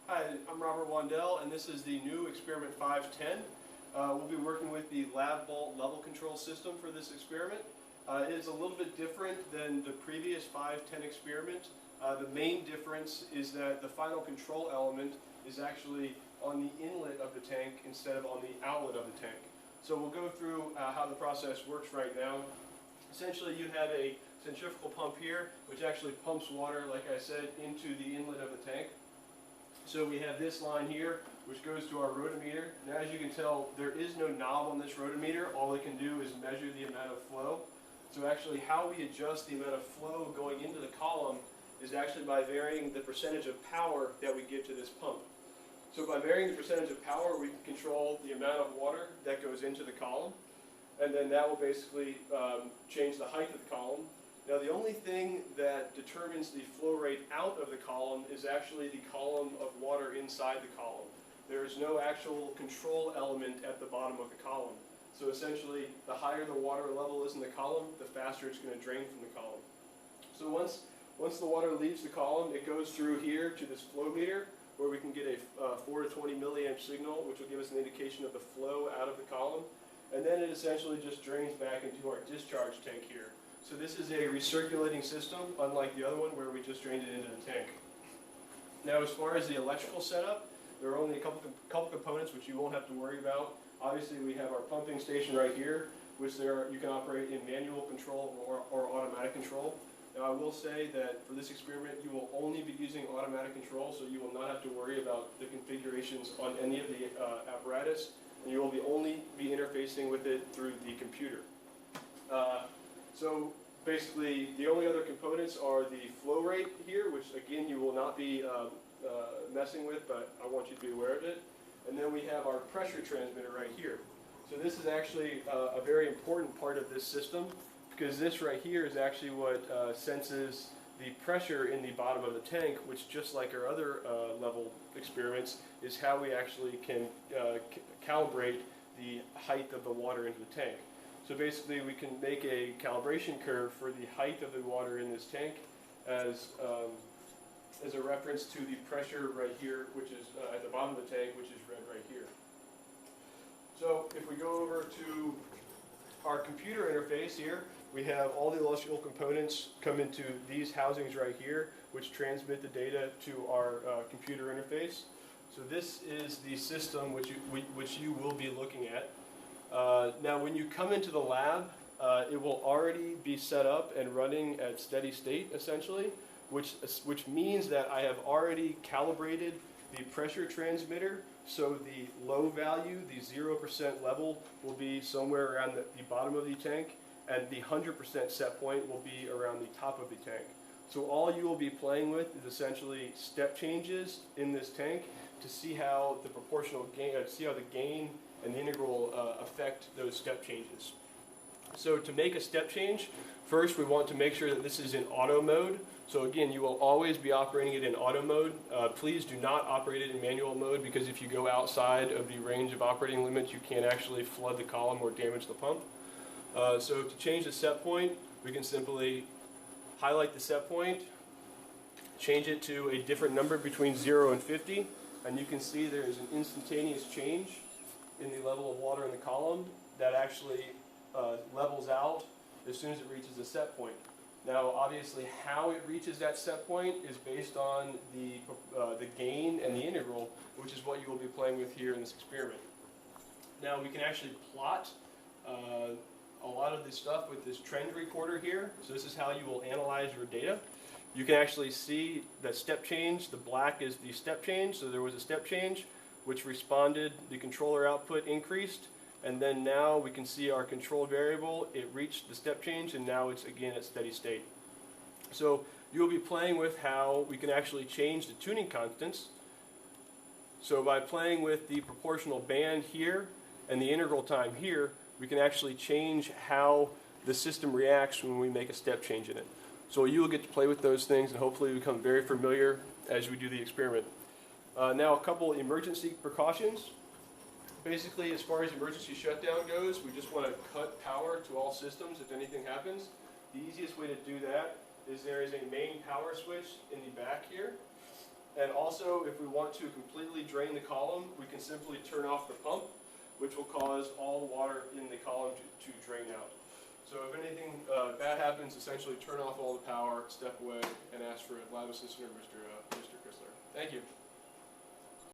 Hi, I'm Robert Wandell, and this is the new Experiment 510. We'll be working with the lab vault level control system for this experiment. It is a little bit different than the previous 510 experiment. The main difference is that the final control element is actually on the inlet of the tank instead of on the outlet of the tank. So we'll go through how the process works right now. Essentially, you have a centrifugal pump here, which actually pumps water, like I said, into the inlet of the tank. So we have this line here, which goes to our rotometer. Now, as you can tell, there is no knob on this rotometer. All it can do is measure the amount of flow. So actually, how we adjust the amount of flow going into the column is actually by varying the percentage of power that we give to this pump. So by varying the percentage of power, we can control the amount of water that goes into the column. And then that will basically change the height of the column. Now, the only thing that determines the flow rate out of the column is actually the column of water inside the column. There is no actual control element at the bottom of the column. So essentially, the higher the water level is in the column, the faster it's going to drain from the column. So once the water leaves the column, it goes through here to this flow meter, where we can get a 4 to 20 milliamp signal, which will give us an indication of the flow out of the column. And then it essentially just drains back into our discharge tank here. So this is a recirculating system, unlike the other one where we just drained it into the tank. Now, as far as the electrical setup, there are only a couple components which you won't have to worry about. Obviously, we have our pumping station right here, which you can operate in manual control or automatic control. Now, I will say that for this experiment, you will only be using automatic control, so you will not have to worry about the configurations on any of the apparatus, and you will only be interfacing with it through the computer. So basically, the only other components are the flow rate here, which again you will not be messing with, but I want you to be aware of it. And then we have our pressure transmitter right here. So this is actually a very important part of this system, because this right here is actually what senses the pressure in the bottom of the tank, which, just like our other level experiments, is how we actually can calibrate the height of the water into the tank. So basically, we can make a calibration curve for the height of the water in this tank as a reference to the pressure right here, which is at the bottom of the tank, which is red right here. So if we go over to our computer interface here, we have all the electrical components come into these housings right here, which transmit the data to our computer interface. So this is the system which you will be looking at. Now, when you come into the lab, it will already be set up and running at steady state, essentially, which means that I have already calibrated the pressure transmitter, so the low value, the 0% level, will be somewhere around the bottom of the tank, and the 100% set point will be around the top of the tank. So all you will be playing with is essentially step changes in this tank to see how the proportional gain, see how the gain and the integral affect those step changes. So to make a step change, first we want to make sure that this is in auto mode. So again, you will always be operating it in auto mode. Please do not operate it in manual mode, because if you go outside of the range of operating limits, you can actually flood the column or damage the pump. So to change the set point, we can simply highlight the set point, change it to a different number between 0 and 50, and you can see there is an instantaneous change in the level of water in the column that actually levels out as soon as it reaches the set point. Now, obviously, how it reaches that set point is based on the gain and the integral, which is what you will be playing with here in this experiment. Now, we can actually plot a lot of this stuff with this trend recorder here. So this is how you will analyze your data. You can actually see the step change. The black is the step change. So there was a step change which responded, the controller output increased, and then now we can see our control variable, it reached the step change, and now it's again at steady state. So you'll be playing with how we can actually change the tuning constants. So by playing with the proportional band here and the integral time here, we can actually change how the system reacts when we make a step change in it. So you will get to play with those things and hopefully become very familiar as we do the experiment. Now, a couple emergency precautions. Basically, as far as emergency shutdown goes, we just want to cut power to all systems if anything happens. The easiest way to do that is there is a main power switch in the back here. And also, if we want to completely drain the column, we can simply turn off the pump, which will cause all the water in the column to drain out. So if anything bad happens, essentially turn off all the power, step away, and ask for a lab assistant or Mr. Chrysler. Thank you.